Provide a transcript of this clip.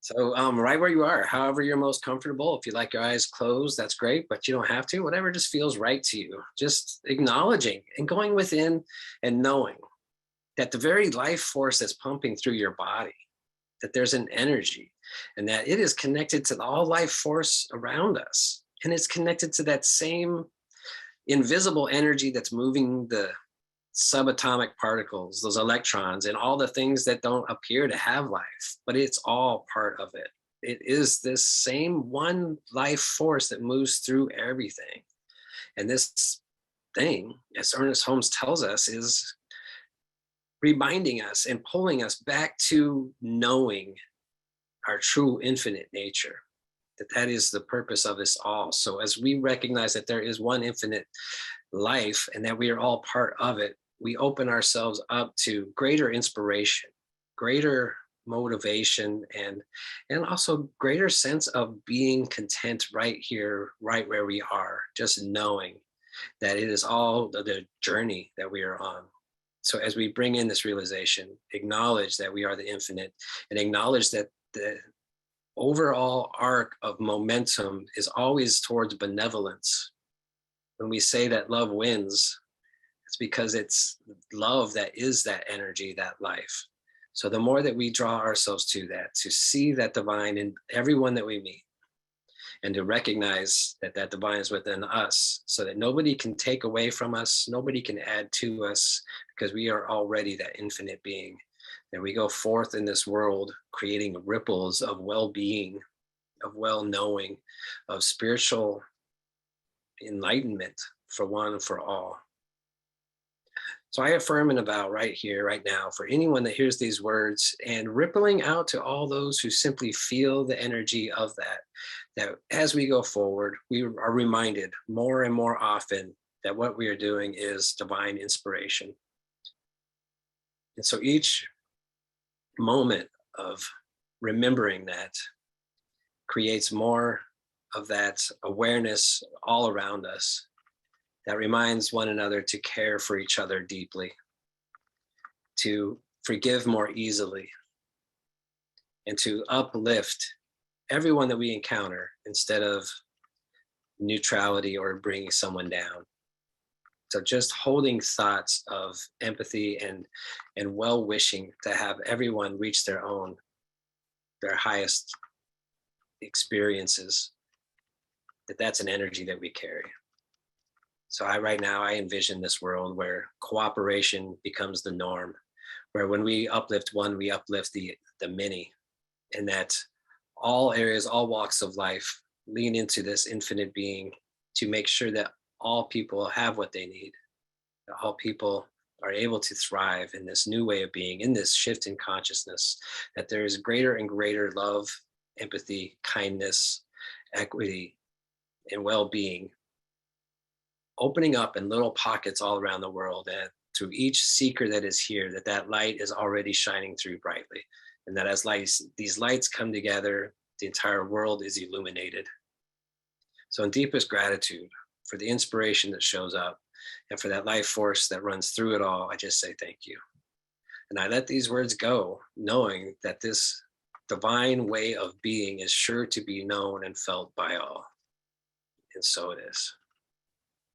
So, right where you are, however you're most comfortable. If you like your eyes closed, that's great, but you don't have to. Whatever just feels right to you. Just acknowledging and going within and knowing that the very life force that's pumping through your body, that there's an energy and that it is connected to all life force around us. And it's connected to that same invisible energy that's moving the subatomic particles, those electrons, and all the things that don't appear to have life, but it's all part of it. It is this same one life force that moves through everything. And this thing, as Ernest Holmes tells us, is reminding us and pulling us back to knowing our true infinite nature, that is the purpose of us all. So as we recognize that there is one infinite life and that we are all part of it, we open ourselves up to greater inspiration, greater motivation, and also greater sense of being content right here, right where we are, just knowing that it is all the journey that we are on. So as we bring in this realization, acknowledge that we are the infinite and acknowledge that the overall arc of momentum is always towards benevolence. When we say that love wins, it's because it's love that is that energy, that life. So the more that we draw ourselves to that, to see that divine in everyone that we meet, and to recognize that that divine is within us, so that nobody can take away from us, nobody can add to us, because we are already that infinite being. And we go forth in this world creating ripples of well-being, of well-knowing, of spiritual enlightenment for one and for all. So I affirm and avow right here, right now, for anyone that hears these words and rippling out to all those who simply feel the energy of that, that as we go forward, we are reminded more and more often that what we are doing is divine inspiration. And so each moment of remembering that creates more of that awareness all around us, that reminds one another to care for each other deeply, to forgive more easily, and to uplift everyone that we encounter instead of neutrality or bringing someone down. So just holding thoughts of empathy and well-wishing to have everyone reach their highest experiences, that's an energy that we carry. So right now I envision this world where cooperation becomes the norm, where when we uplift one, we uplift the many, and that all areas, all walks of life lean into this infinite being to make sure that all people have what they need, that all people are able to thrive in this new way of being, in this shift in consciousness, that there is greater and greater love, empathy, kindness, equity, and well-being opening up in little pockets all around the world, and to each seeker that is here, that that light is already shining through brightly, and that as these lights come together, the entire world is illuminated. So in deepest gratitude for the inspiration that shows up and for that life force that runs through it all, I just say thank you. And I let these words go, knowing that this divine way of being is sure to be known and felt by all. And so it is.